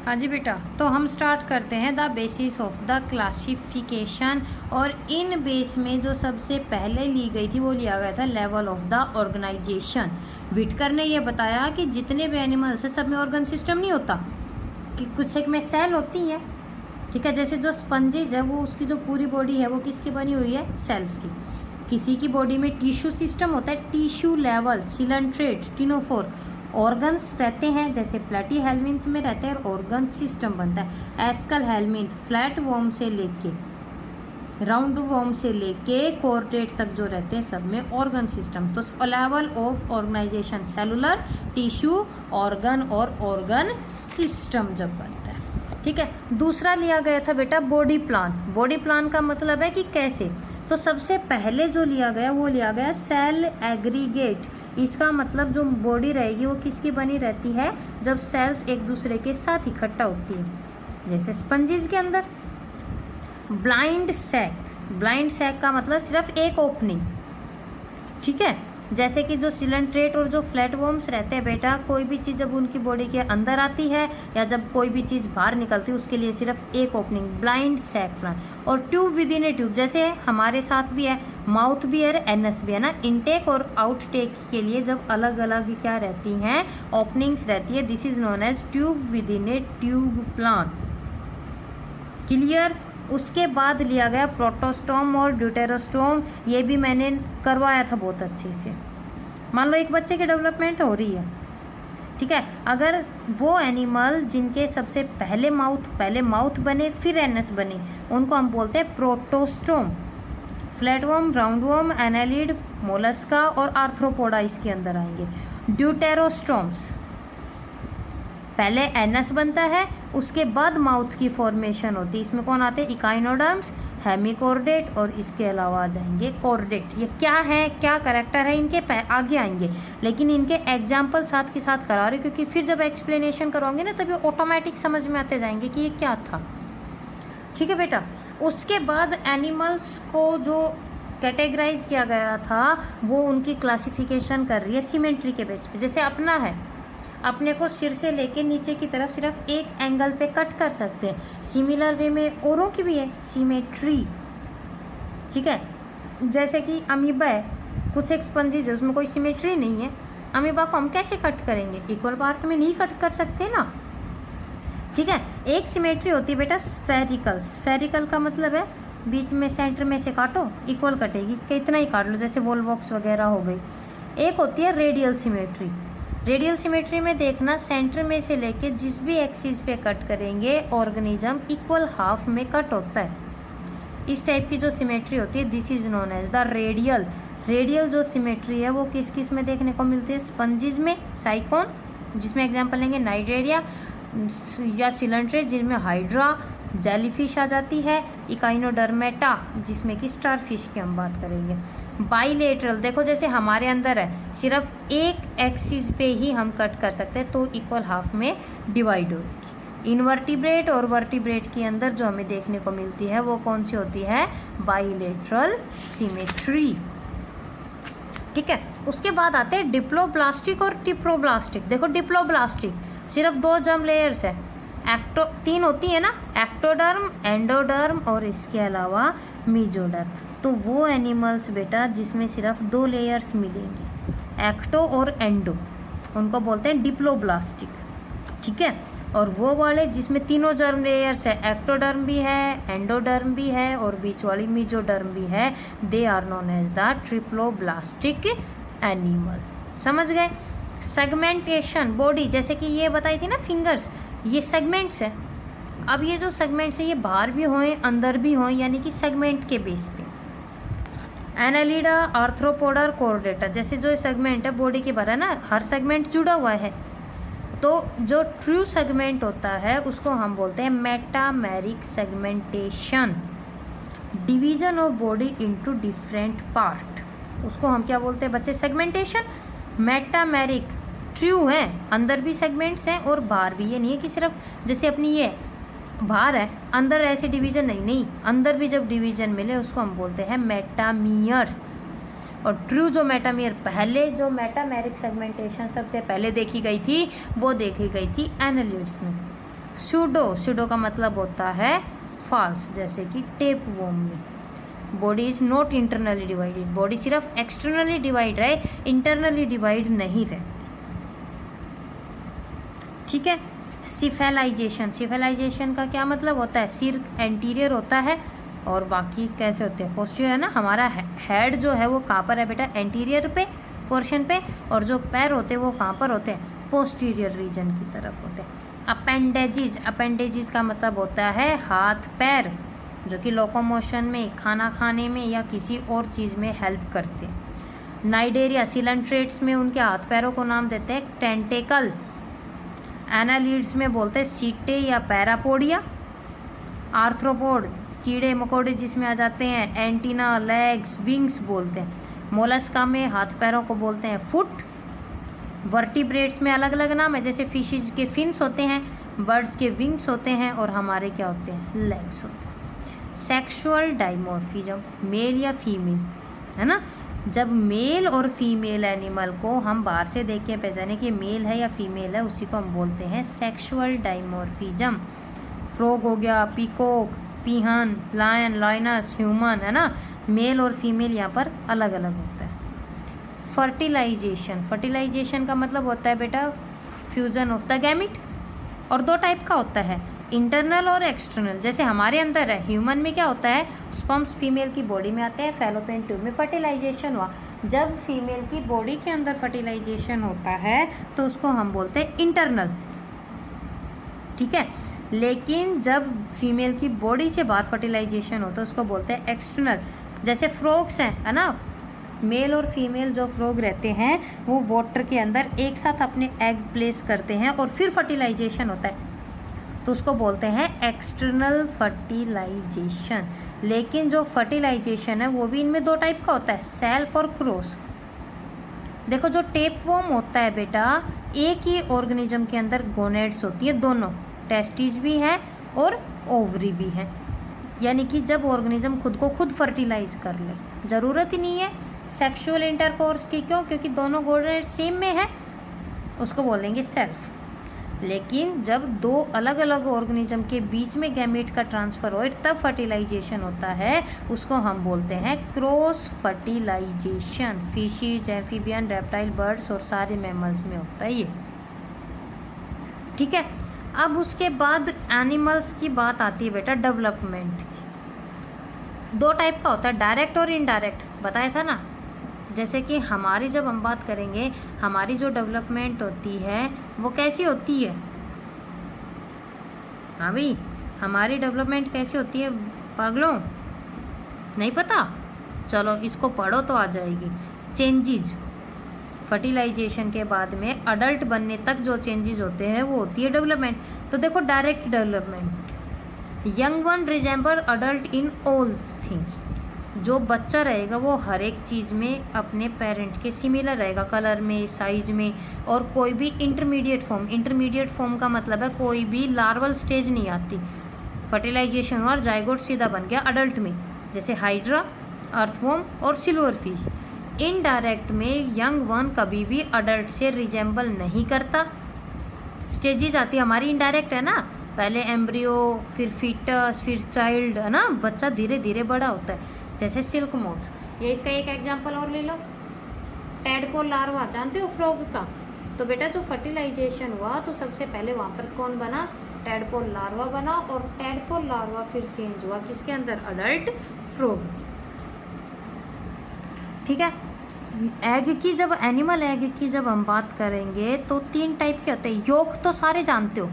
हाँ जी बेटा, तो हम स्टार्ट करते हैं the basis of the classification. और इन बेस में जो सबसे पहले ली गई थी वो लिया गया था level of the organisation. Whittaker ने ये बताया कि जितने भी एनिमल्स है सब में ऑर्गन सिस्टम नहीं होता, कि कुछ एक में सेल होती है। ठीक है, जैसे जो स्पंजेज है वो उसकी जो पूरी बॉडी है वो किसकी बनी हुई है, सेल्स की। किसी की बॉडी में टिश्यू सिस्टम होता है, टिश्यू लेवल, सिलेंट्रेट, टिनोफोर। ऑर्गन्स रहते हैं, जैसे प्लेटी हेलमिन्स में रहते हैं, ऑर्गन सिस्टम बनता है। एस्कल हेलमिन फ्लैट वॉर्म से लेके राउंड वॉर्म से लेके कोर्डेट तक जो रहते हैं सब में ऑर्गन सिस्टम। तो level of organisation cellular, tissue, organ और ऑर्गन सिस्टम जब बनता है। ठीक है, दूसरा लिया गया था बेटा बॉडी प्लान। बॉडी प्लान का मतलब है कि कैसे। तो सबसे पहले जो लिया गया वो लिया गया सेल एग्रीगेट। इसका मतलब जो बॉडी रहेगी वो किसकी बनी रहती है, जब सेल्स एक दूसरे के साथ इकट्ठा होती है, जैसे स्पंजेस के अंदर। ब्लाइंड सैक, ब्लाइंड सैक का मतलब सिर्फ एक ओपनिंग। ठीक है, जैसे कि जो सिलेंट्रेट और जो फ्लैट वॉर्म्स रहते हैं बेटा, कोई भी चीज़ जब उनकी बॉडी के अंदर आती है या जब कोई भी चीज़ बाहर निकलती है उसके लिए सिर्फ एक ओपनिंग, ब्लाइंड सैक प्लान। और tube within a tube, जैसे हमारे साथ भी है, माउथ भी है, एनस भी है ना। इनटेक और आउटटेक के लिए जब अलग अलग क्या रहती हैं, ओपनिंग्स रहती है, this is known as tube within a tube plan. Clear. उसके बाद लिया गया प्रोटोस्टोम और ड्यूटेरोस्टोम। ये भी मैंने करवाया था बहुत अच्छे से। मान लो एक बच्चे की डेवलपमेंट हो रही है, ठीक है, अगर वो एनिमल जिनके सबसे पहले माउथ बने फिर एनस बने, उनको हम बोलते हैं protostome. Flatworm, roundworm, annelid, Mollusca और आर्थ्रोपोडा इसके अंदर आएंगे। ड्यूटेरोस्टोम्स, पहले एनस बनता है उसके बाद माउथ की फॉर्मेशन होती है। इसमें कौन आते हैं, इकाइनोडर्म्स, हेमिकोर्डेट और इसके अलावा आ जाएंगे कोर्डेट। ये क्या है, क्या करेक्टर है इनके, आगे आएंगे, लेकिन इनके एग्जाम्पल साथ के साथ करा रहे क्योंकि फिर जब एक्सप्लेनेशन करवाओगे ना तभी ऑटोमेटिक समझ में आते जाएंगे कि ये क्या था। ठीक है बेटा। उसके बाद एनिमल्स को जो कैटेगराइज किया गया था वो उनकी क्लासिफिकेशन कर रही है सिमेट्री के बेस पे। जैसे अपना है, अपने को सिर से लेके नीचे की तरफ सिर्फ एक एंगल पे कट कर सकते हैं। सिमिलर वे में औरों की भी है सिमेट्री। ठीक है, जैसे कि अमीबा है, कुछ एक स्पंजेस है उसमें कोई सिमेट्री नहीं है। अमीबा को हम कैसे कट करेंगे, इक्वल पार्ट में नहीं कट कर सकते ना। ठीक है, एक सिमेट्री होती है बेटा स्फेरिकल। स्फेरिकल का मतलब है बीच में सेंटर में से काटो, इक्वल कटेगी, कितना ही काट लो, जैसे वॉल बॉक्स वगैरह हो गई। एक होती है रेडियल सिमेट्री। रेडियल सिमेट्री में देखना, सेंटर में से लेके जिस भी एक्सिस पे कट करेंगे ऑर्गेनिज्म इक्वल हाफ में कट होता है। इस टाइप की जो सिमेट्री होती है this is known as the radial. Radial जो सिमेट्री है वो किस किस में देखने को मिलती है, स्पंजेस में साइकोन, जिसमें एग्जांपल लेंगे नाइट्रेरिया, या सिलेंट्रेट जिसमें हाइड्रा, जेलीफिश आ जाती है, इकाइनोडर्मेटा जिसमें कि स्टारफिश की हम बात करेंगे। बाइलेटरल, देखो जैसे हमारे अंदर है सिर्फ एक एक्सिस पे ही हम कट कर सकते हैं तो इक्वल हाफ में डिवाइड होगी। इनवर्टिब्रेट और वर्टिब्रेट के अंदर जो हमें देखने को मिलती है वो कौन सी होती है, बाइलेटरल सिमेट्री। ठीक है, उसके बाद आते हैं डिप्लोब्लास्टिक और टिप्रोब्लास्टिक। देखो डिप्लोब्लास्टिक सिर्फ दो जर्म लेयर्स है, तीन होती है ना, एक्टोडर्म, एंडोडर्म और इसके अलावा मीजोडर्म। तो वो एनिमल्स बेटा जिसमें सिर्फ दो लेयर्स मिलेंगे, एक्टो और एंडो, उनको बोलते हैं डिप्लोब्लास्टिक। ठीक है, और वो वाले जिसमें तीनों जर्म लेयर्स है, एक्टोडर्म भी है, एंडोडर्म भी है और बीच वाली मीजोडर्म भी है, they are known as the triploblastic animal. समझ गए। सेगमेंटेशन, बॉडी जैसे कि ये बताई थी ना फिंगर्स, ये सेगमेंट्स है। अब ये जो सेगमेंट्स है ये बाहर भी हों अंदर भी हों, यानी कि सेगमेंट के बेस पे। एनालिडा, आर्थ्रोपोडा, कोर्डेटा, जैसे जो सेगमेंट है बॉडी के बाहर है ना, हर सेगमेंट जुड़ा हुआ है। तो जो ट्रू सेगमेंट होता है उसको हम बोलते हैं metameric segmentation. Division of body into different part, उसको हम क्या बोलते हैं बच्चे, सेगमेंटेशन। मेटामेरिक, ट्रू है, अंदर भी सेगमेंट्स हैं और बाहर भी। ये नहीं है कि सिर्फ जैसे अपनी ये बाहर है अंदर ऐसे डिवीजन नहीं, अंदर भी जब डिवीजन मिले उसको हम बोलते हैं मेटामियर्स। और ट्रू जो मेटामियर, पहले जो मेटामेरिक सेगमेंटेशन सबसे पहले देखी गई थी वो देखी गई थी एनालिड्स में। सूडो का मतलब होता है फॉल्स, जैसे कि टेप वॉर्म में body is not internally divided, body सिर्फ एक्सटर्नली डिवाइड रहे, इंटरनली डिवाइड नहीं रहती। ठीक है। सिफेलाइजेशन का क्या मतलब होता है, सिर एंटीरियर होता है और बाकी कैसे होते हैं, पोस्टीरियर है ना। हमारा हेड जो है वो कहाँ पर है बेटा, एंटीरियर पे पोर्शन पे, और जो पैर होते हैं वो कहाँ पर होते हैं, पोस्टीरियर रीजन की तरफ होते हैं। अपेंडेजेस का मतलब होता है हाथ पैर, जो कि लोकोमोशन में, खाना खाने में या किसी और चीज़ में हेल्प करते हैं। नाइडेरिया सिलेंट्रेट्स में उनके हाथ पैरों को नाम देते हैं टेंटेकल। एनालिड्स में बोलते हैं सीटे या पैरापोडिया। आर्थ्रोपोड कीड़े मकोड़े जिसमें आ जाते हैं एंटीना, लेग्स, विंग्स बोलते हैं। मोलस्का में हाथ पैरों को बोलते हैं फुट। वर्टिब्रेट्स में अलग अलग नाम है, जैसे फिशेज के फिन्स होते हैं, बर्ड्स के विंग्स होते हैं और हमारे क्या होते हैं, लेग्स होते हैं। सेक्सुअल डाइमॉर्फिज्म, मेल या फीमेल, है ना। जब मेल और फीमेल एनिमल को हम बाहर से देख के पहचाने कि मेल है या फीमेल है, उसी को हम बोलते हैं सेक्सुअल डाइमॉर्फिज्म। फ्रॉग हो गया, peacock, peahen, lion, lioness, human, है ना। मेल और फीमेल यहाँ पर अलग अलग होता है। फर्टिलाइजेशन का मतलब होता है बेटा फ्यूजन ऑफ द गैमिट, और दो टाइप का होता है, इंटरनल और एक्सटर्नल। जैसे हमारे अंदर है, ह्यूमन में क्या होता है, स्पर्म्स फीमेल की बॉडी में आते हैं, फैलोपियन ट्यूब में फर्टिलाइजेशन हुआ। जब फीमेल की बॉडी के अंदर फर्टिलाइजेशन होता है तो उसको हम बोलते हैं इंटरनल, ठीक है। लेकिन जब फीमेल की बॉडी से बाहर फर्टिलाइजेशन होता है उसको बोलते हैं एक्सटर्नल। जैसे फ्रॉग्स हैं, है ना, मेल और फीमेल जो फ्रॉग रहते हैं वो वाटर के अंदर एक साथ अपने एग प्लेस करते हैं और फिर फर्टिलाइजेशन होता है, तो उसको बोलते हैं एक्सटर्नल फर्टिलाइजेशन। लेकिन जो फर्टिलाइजेशन है वो भी इनमें दो टाइप का होता है, सेल्फ और क्रॉस। देखो जो टेप वॉर्म होता है बेटा, एक ही ऑर्गेनिज्म के अंदर गोनेड्स होती है, दोनों टेस्टिस भी है और ओवरी भी है। यानी कि जब ऑर्गेनिज्म खुद को खुद फर्टिलाइज कर ले, ज़रूरत ही नहीं है सेक्सुअल इंटरकोर्स की। क्यों? क्योंकि दोनों गोनेड सेम में है, उसको बोलेंगे सेल्फ। लेकिन जब दो अलग अलग ऑर्गेनिज्म के बीच में गैमेट का ट्रांसफर हो तब फर्टिलाइजेशन होता है, उसको हम बोलते हैं cross fertilisation. Fishes, amphibian, reptile, birds और सारे मैमल्स में होता है ये, ठीक है। अब उसके बाद एनिमल्स की बात आती है बेटा डेवलपमेंट की। दो टाइप का होता है, डायरेक्ट और इनडायरेक्ट, बताया था ना। जैसे कि हमारी जब हम बात करेंगे, हमारी जो डेवलपमेंट होती है वो कैसी होती है, हाँ भाई, हमारी डेवलपमेंट कैसी होती है पागलों, नहीं पता? चलो इसको पढ़ो तो आ जाएगी। चेंजेज, फर्टिलाइजेशन के बाद में अडल्ट बनने तक जो चेंजेस होते हैं वो होती है डेवलपमेंट। तो देखो direct development, young one resemble adult in all things. जो बच्चा रहेगा वो हर एक चीज़ में अपने पेरेंट के सिमिलर रहेगा, कलर में, साइज में, और कोई भी इंटरमीडिएट फॉर्म का मतलब है कोई भी लार्वल स्टेज नहीं आती। फर्टिलाइजेशन और जाइगोट सीधा बन गया अडल्ट में, जैसे हाइड्रा, अर्थवॉर्म और सिल्वर फिश। इनडायरेक्ट में यंग वन कभी भी अडल्ट से रिजेंबल नहीं करता। स्टेजेस आती है हमारी इनडायरेक्ट, है ना, पहले एम्ब्रियो, फिर फीटस, फिर चाइल्ड, है ना, बच्चा धीरे धीरे बड़ा होता है। जैसे सिल्क मोथ, ये इसका एक एग्जांपल और ले लो। टैडपोल लार्वा जानते हो फ्रॉग का? तो बेटा जो फर्टिलाइजेशन हुआ तो सबसे पहले वहाँ पर कौन बना, टैडपोल लार्वा बना, और टैडपोल लार्वा फिर चेंज हुआ किसके अंदर, अडल्ट फ्रॉग, ठीक है। एग की जब एनिमल एग की जब हम बात करेंगे तो तीन टाइप के होते हैं। योक तो सारे जानते हो,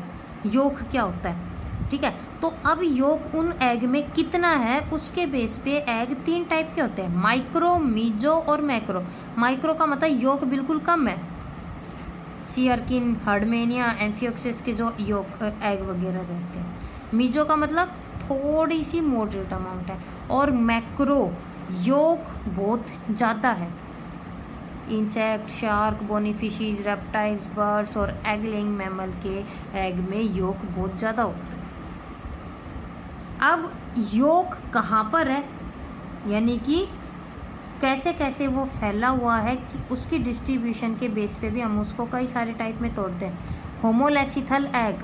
योक क्या होता है, ठीक है। तो अब योक उन एग में कितना है उसके बेस पे एग तीन टाइप के होते हैं, माइक्रो, मीजो और मैक्रो। माइक्रो का मतलब योक बिल्कुल कम है, सियरकिन, हर्डमेनिया, एम्फियोक्सिस के जो योक एग वगैरह रहते हैं। मीजो का मतलब थोड़ी सी मॉडरेट अमाउंट है, और मैक्रो योक बहुत ज़्यादा है। इंसेक्ट, शार्क, बोनी फिशीज, रेप्टाइल्स, बर्ड्स और एग लेइंग मैमल के एग में योक बहुत ज़्यादा होता है। अब योक कहाँ पर है, यानी कि कैसे कैसे वो फैला हुआ है, कि उसकी डिस्ट्रीब्यूशन के बेस पे भी हम उसको कई सारे टाइप में तोड़ते हैं। होमोलेसिथल एग,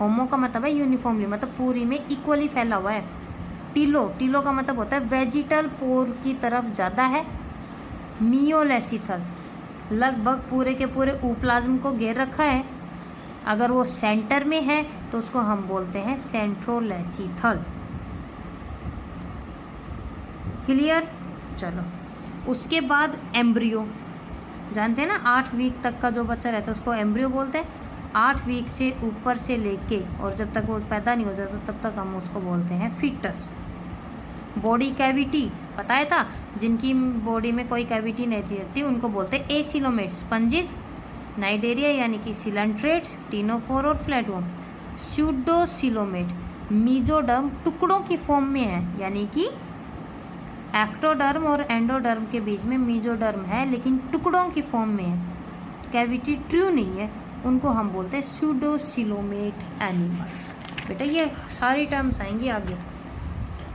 होमो का मतलब है यूनिफॉर्मली, मतलब पूरी में इक्वली फैला हुआ है। टीलो का मतलब होता है वेजिटल पोर की तरफ ज़्यादा है। मियोलेसिथल लगभग पूरे के पूरे ऊप्लाज्म को घेर रखा है। अगर वो सेंटर में है तो उसको हम बोलते हैं सेंट्रोलेसिथल। क्लियर? चलो, उसके बाद एम्ब्रियो, जानते हैं ना 8 वीक तक का जो बच्चा रहता है उसको एम्ब्रियो बोलते हैं। 8 वीक से ऊपर से लेके और जब तक वो पैदा नहीं हो जाता तब तक हम उसको बोलते हैं फीटस। बॉडी कैविटी पता है था, जिनकी बॉडी में कोई कैविटी नहीं रहती उनको बोलते हैं एसिलोमेट्स। स्पंजिज, नाइडेरिया यानी कि सिलेंट्रेट्स, टीनोफोर और फ्लैटवर्म। स्यूडोसिलोमेट मीजोडर्म टुकड़ों की फॉर्म में है, यानी कि एक्टोडर्म और एंडोडर्म के बीच में मीजोडर्म है लेकिन टुकड़ों की फॉर्म में है, कैविटी ट्रू नहीं है, उनको हम बोलते हैं स्यूडोसिलोमेट एनिमल्स। बेटा ये सारी टर्म्स आएंगी आगे।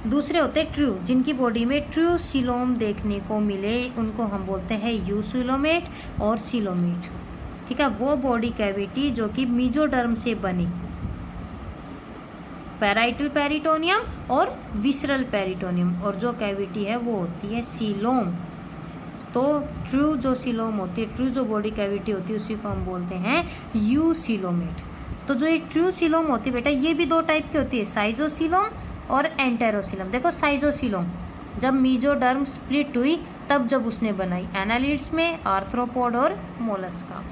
दूसरे होते हैं ट्रू, जिनकी बॉडी में ट्रू सिलोम देखने को मिले उनको हम बोलते हैं यूसिलोमेट और सिलोमेट। ठीक है, वो बॉडी कैविटी जो कि मीजोडर्म से बनी, पैराइटल पेरिटोनियम और विसरल पेरिटोनियम, और जो कैविटी है वो होती है सीलोम। तो ट्रू जो सीलोम होती है, ट्रू जो बॉडी कैविटी होती है उसी को हम बोलते हैं यूसिलोमेट। तो जो ये ट्रू सीलोम होती है बेटा ये भी 2 टाइप की होती है, साइजोसीलोम और एंटेरोसीलोम। देखो साइजोसीलोम जब मीजोडर्म स्प्लिट हुई तब जब उसने बनाई, एनालिड्स में, आर्थ्रोपोड और मोलस्का।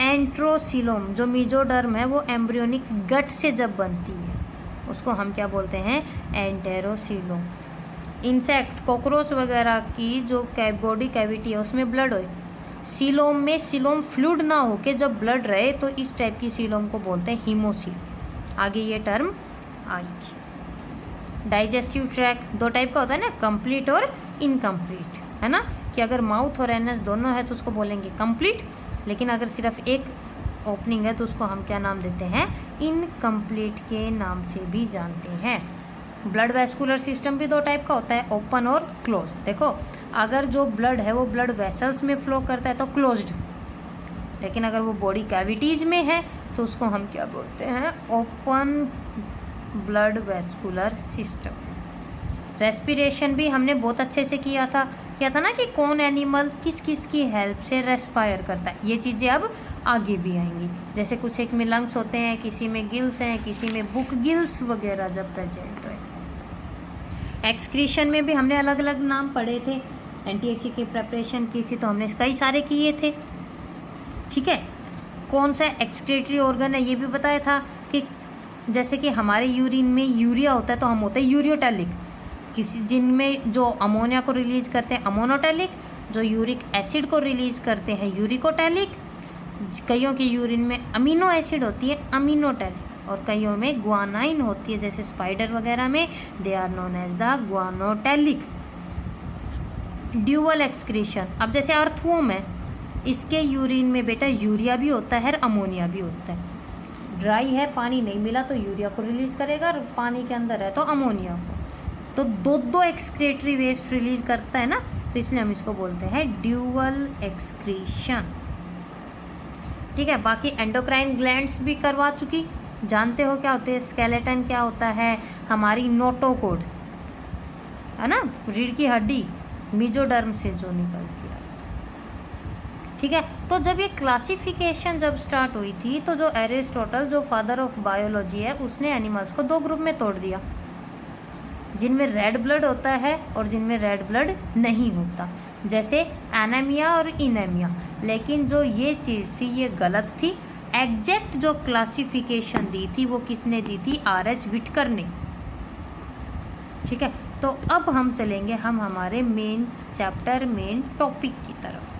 एंट्रोसीलोम जो मीजोडर्म है वो एम्ब्रियोनिक गट से जब बनती है उसको हम क्या बोलते हैं, एंटेरोसीलोम। इंसेक्ट, कॉकरोच वगैरह की जो बॉडी कैविटी है उसमें ब्लड हो, सीलोम में सीलोम फ्लूइड ना होके जब ब्लड रहे तो इस टाइप की सीलोम को बोलते हैं हीमोसील। आगे ये टर्म आएगी। डाइजेस्टिव ट्रैक्ट 2 टाइप का होता है ना, कंप्लीट और इनकम्प्लीट, है ना, कि अगर माउथ और एनस दोनों है तो उसको बोलेंगे कंप्लीट, लेकिन अगर सिर्फ एक ओपनिंग है तो उसको हम क्या नाम देते हैं, इनकम्प्लीट के नाम से भी जानते हैं। ब्लड वेस्कुलर सिस्टम भी 2 टाइप का होता है, ओपन और क्लोज। देखो अगर जो ब्लड है वो ब्लड वेसल्स में फ्लो करता है तो क्लोज्ड, लेकिन अगर वो बॉडी कैविटीज में है तो उसको हम क्या बोलते हैं, open blood vascular system. Respiration भी हमने बहुत अच्छे से किया था ना कि कौन एनिमल किस किस की हेल्प से रेस्पायर करता है, ये चीज़ें अब आगे भी आएंगी। जैसे कुछ एक में लंग्स होते हैं, किसी में गिल्स हैं, किसी में बुक गिल्स वगैरह जब प्रेजेंट है। एक्सक्रीशन में भी हमने अलग अलग नाम पढ़े थे, एनटीएससी की प्रेपरेशन की थी तो हमने कई सारे किए थे। ठीक है, कौन सा एक्सक्रीटरी ऑर्गन है ये भी बताया था कि जैसे कि हमारे यूरिन में यूरिया होता है तो हम होते हैं यूरियोटैलिक, किसी जिनमें जो अमोनिया को रिलीज करते हैं अमोनोटैलिक, जो यूरिक एसिड को रिलीज करते हैं यूरिकोटैलिक, कईयों की यूरिन में अमीनो एसिड होती है अमीनोटैलिक, और कईयों में ग्वानाइन होती है जैसे स्पाइडर वगैरह में, they are known as the guanotelic. Dual excretion, अब जैसे अर्थवॉर्म है इसके यूरिन में बेटा यूरिया भी होता है और अमोनिया भी होता है। ड्राई है, पानी नहीं मिला तो यूरिया को रिलीज करेगा, और पानी के अंदर है तो अमोनिया को, तो 2 एक्सक्रीटरी वेस्ट रिलीज करता है ना, तो इसलिए हम इसको बोलते हैं ड्यूअल एक्सक्रीशन। ठीक है, बाकी एंडोक्राइन ग्लैंड्स भी करवा चुकी, जानते हो क्या होते हैं, स्केलेटन क्या होता है, हमारी नोटोकोड है ना, रीढ़ की हड्डी मीजोडर्म से जो निकलती है। ठीक है, तो जब ये क्लासिफिकेशन जब स्टार्ट हुई थी तो जो एरिस्टोटल जो फादर ऑफ बायोलॉजी है उसने एनिमल्स को 2 ग्रुप में तोड़ दिया, जिनमें रेड ब्लड होता है और जिनमें रेड ब्लड नहीं होता, जैसे एनीमिया और इनेमिया। लेकिन जो ये चीज़ थी ये गलत थी। एग्जैक्ट जो क्लासिफिकेशन दी थी वो किसने दी थी, आर.एच. व्हिटकर ने। ठीक है, तो अब हम चलेंगे हमारे मेन चैप्टर, मेन टॉपिक की तरफ।